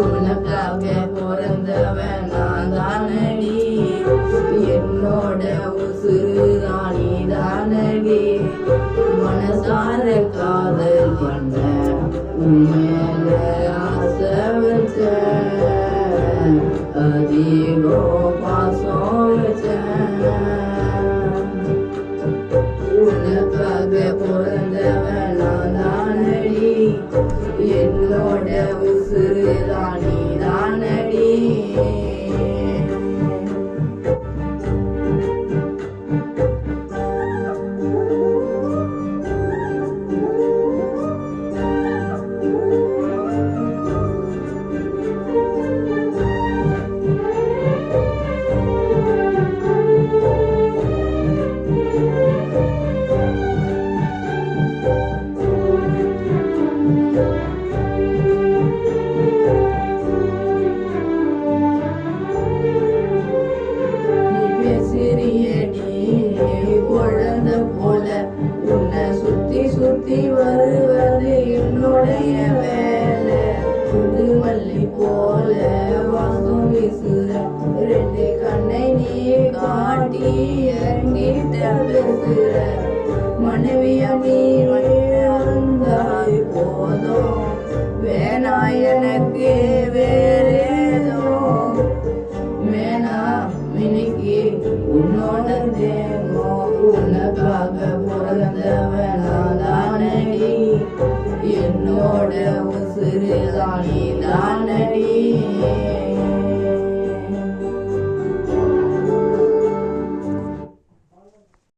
உனக்காக பிறந்தவன் நான் தானடி, என்னோட உசுறு ராணி தானடி, மனசார காதல் பண்ண உண்மையில ஆசை வச்ச, அதிகம் பாசம் வச்ச, உனக்காக பிறந்தவன் நான் தானடி, என்னோட உசுறு ராணி தானடி. குழந்தை போல உன்னை சுத்தி சுத்தி வருவது என்னுடைய வேலை, புது மல்லி போல வாசம் வீசுற ரெண்டு கண்ணை நீ காட்டி என்கிட்ட பேசுற, மனைவிய நீ வந்தாய் போதும், வேணா எனக்கு வேறேதோ, வேணா மினிக்கு உன்னோட தேங்கோ, உனக்காக பிறந்தவன் நான் தானடி, என்னோட உசுறு ராணி தானடி.